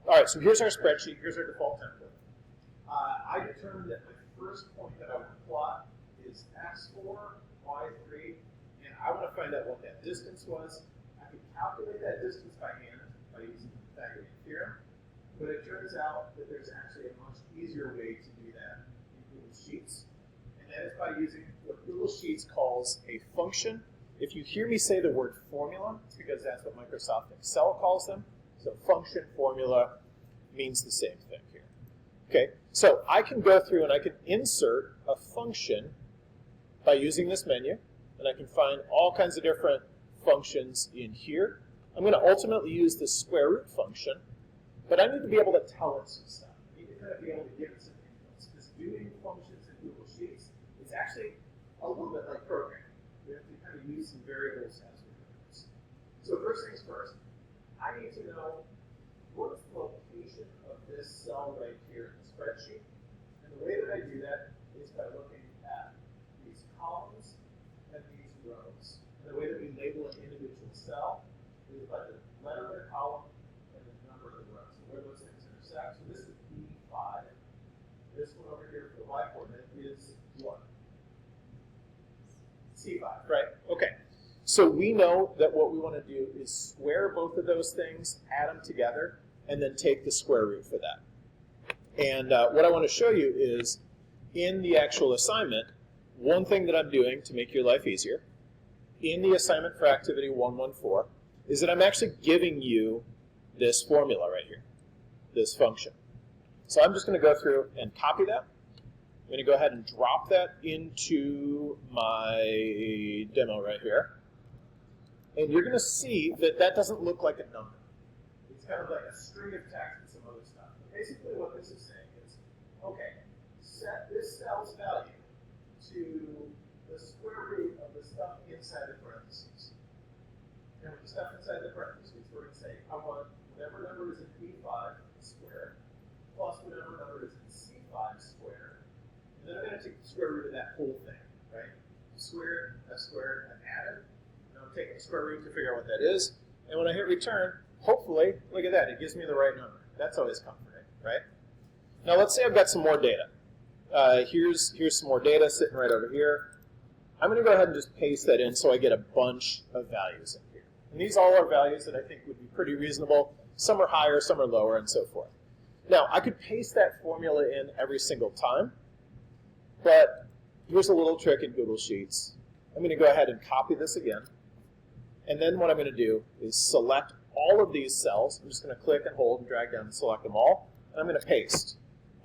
All right, so here's our spreadsheet. Here's our default template. I determined that my first point that I want to plot is x4, y3, and I want to find out what that distance was. I can calculate that distance by hand by using the Pythagorean theorem, but it turns out that there's actually a much easier way to do that in Google Sheets, and that is by using what Google Sheets calls a function. If you hear me say the word formula, it's because that's what Microsoft Excel calls them. So function, formula means the same thing here. Okay, so I can go through and I can insert a function by using this menu, and I can find all kinds of different functions in here. I'm going to ultimately use the square root function, but I need to be able to tell it some stuff. I need to kind of be able to give it some inputs, because doing functions in Google Sheets is actually a little bit like programming. We have to kind of use some variables as variables. So first things first, I need to know what is the location of this cell right here in the spreadsheet. And the way that I do that is by looking at these columns and these rows. And the way that we label an individual cell is by the letter of the column and the number of the rows. So where those things intersect. So this is B5. This one over here for the y coordinate is what? C5, right? Okay. So we know that what we want to do is square both of those things, add them together, and then take the square root for that. And what I want to show you is, in the actual assignment, one thing that I'm doing to make your life easier, in the assignment for activity 114, is that I'm actually giving you this formula right here, this function. So I'm just going to go through and copy that. I'm going to go ahead and drop that into my demo right here. And you're going to see that that doesn't look like a number. It's kind of like a string of text and some other stuff. But basically what this is saying is, okay, set this cell's value to the square root of the stuff inside the parentheses. And with the stuff inside the parentheses, we're going to say, I want whatever number is in B5 squared plus whatever number is in C5 squared. And then I'm going to take the square root of that whole thing, right? Squared, I've added. And I'm taking the square root to figure out what that is. And when I hit return, hopefully, look at that, it gives me the right number. That's always comforting, right? Now let's say I've got some more data. Here's some more data sitting right over here. I'm going to go ahead and just paste that in so I get a bunch of values in here. And these all are values that I think would be pretty reasonable. Some are higher, some are lower, and so forth. Now, I could paste that formula in every single time, but here's a little trick in Google Sheets. I'm going to go ahead and copy this again. And then what I'm going to do is select all of these cells. I'm just going to click and hold and drag down and select them all. And I'm going to paste.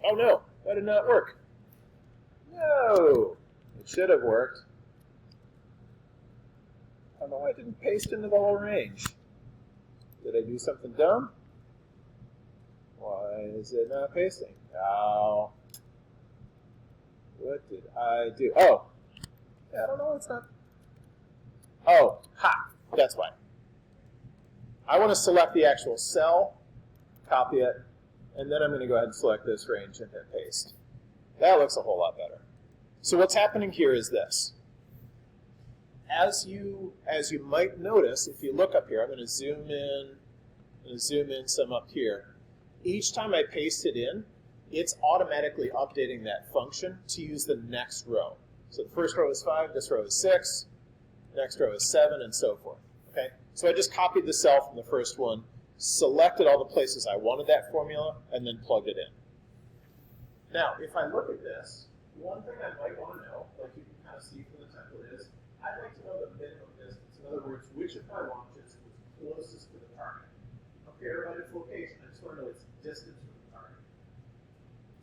Oh no, that did not work. No, it should have worked. I don't know why it didn't paste into the whole range. Did I do something dumb? Why is it not pasting? Oh. What did I do? Oh. Yeah, I don't know. It's not. Oh, ha. That's why. I want to select the actual cell, copy it, and then I'm going to go ahead and select this range and hit paste. That looks a whole lot better. So what's happening here is this. As you might notice, if you look up here, I'm going to zoom in some up here. Each time I paste it in, it's automatically updating that function to use the next row. So the first row is 5, this row is 6, next row is 7, and so forth. Okay? So I just copied the cell from the first one, selected all the places I wanted that formula, and then plugged it in. Now, if I look at this, one thing I might want to know, like you can kind of see from the template, is I'd like to know the minimum distance. In other words, which of my launches was closest to the target. I don't care about its location, I just want to know its distance from the target.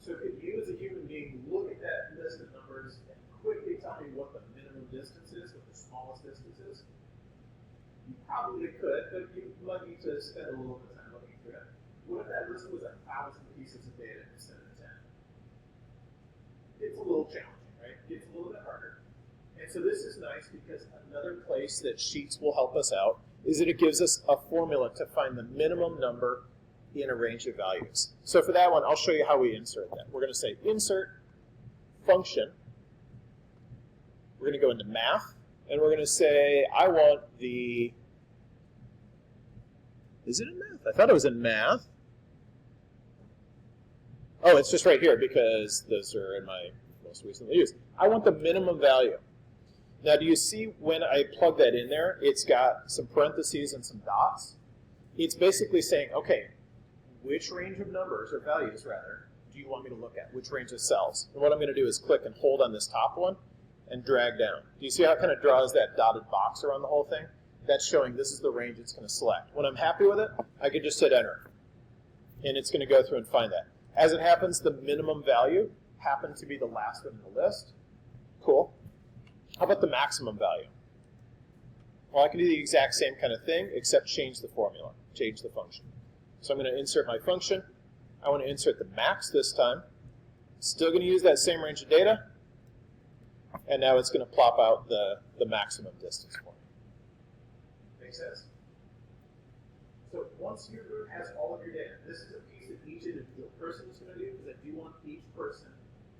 So could you, as a human being, look at that list of numbers and quickly tell me what the minimum distance is, what the smallest distance is? You probably could, but you might need to spend a little bit of time looking through it. What if that list was 1,000 pieces of data instead of 10? It's a little challenging, right? It's a little bit harder. And so this is nice because another place that Sheets will help us out is that it gives us a formula to find the minimum number in a range of values. So for that one, I'll show you how we insert that. We're going to say insert function. We're going to go into math, and we're going to say I want the... Is it in math? I thought it was in math. Oh, it's just right here because those are in my most recently used. I want the minimum value. Now, do you see when I plug that in there, it's got some parentheses and some dots? It's basically saying, okay, which range of numbers, or values rather, do you want me to look at? Which range of cells? And what I'm going to do is click and hold on this top one and drag down. Do you see how it kind of draws that dotted box around the whole thing? That's showing this is the range it's going to select. When I'm happy with it, I can just hit enter. And it's going to go through and find that. As it happens, the minimum value happened to be the last one in the list. Cool. How about the maximum value? Well, I can do the exact same kind of thing, except change the formula, change the function. So I'm going to insert my function. I want to insert the max this time. Still going to use that same range of data. And now it's going to plop out the maximum distance for me. Makes sense? So once your group has all of your data, this is a piece that each individual person is going to do, because I do want each person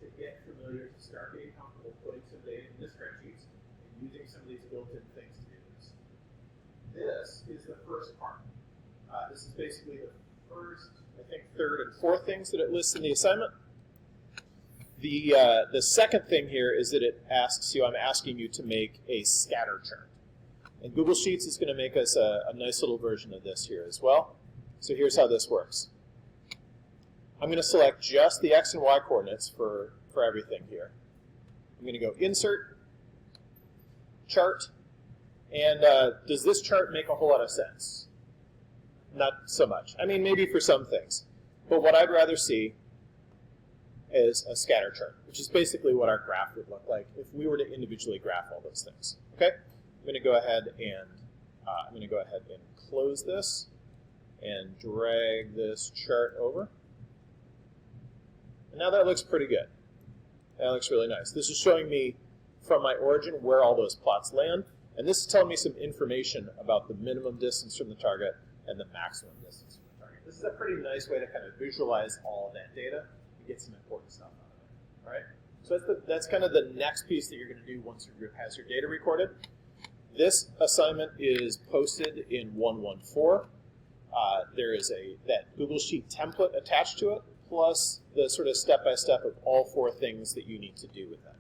to get familiar, to start getting comfortable putting some data in the spreadsheets and using some of these built-in things to do this. This is the first part. This is basically the first, I think, third and fourth things that it lists in the assignment. The second thing here is that it asks you, I'm asking you to make a scatter chart. And Google Sheets is going to make us a nice little version of this here as well. So here's how this works. I'm going to select just the X and Y coordinates for everything here. I'm going to go Insert, Chart, and does this chart make a whole lot of sense? Not so much. I mean, maybe for some things. But what I'd rather see is a scatter chart, which is basically what our graph would look like if we were to individually graph all those things. Okay? I'm going to go ahead and close this and drag this chart over. And now that looks pretty good. That looks really nice. This is showing me from my origin where all those plots land, and this is telling me some information about the minimum distance from the target and the maximum distance from the target. This is a pretty nice way to kind of visualize all of that data and get some important stuff out of it. All right? So that's kind of the next piece that you're going to do once your group has your data recorded. This assignment is posted in 114. There is that Google Sheet template attached to it, plus the sort of step-by-step of all four things that you need to do with that.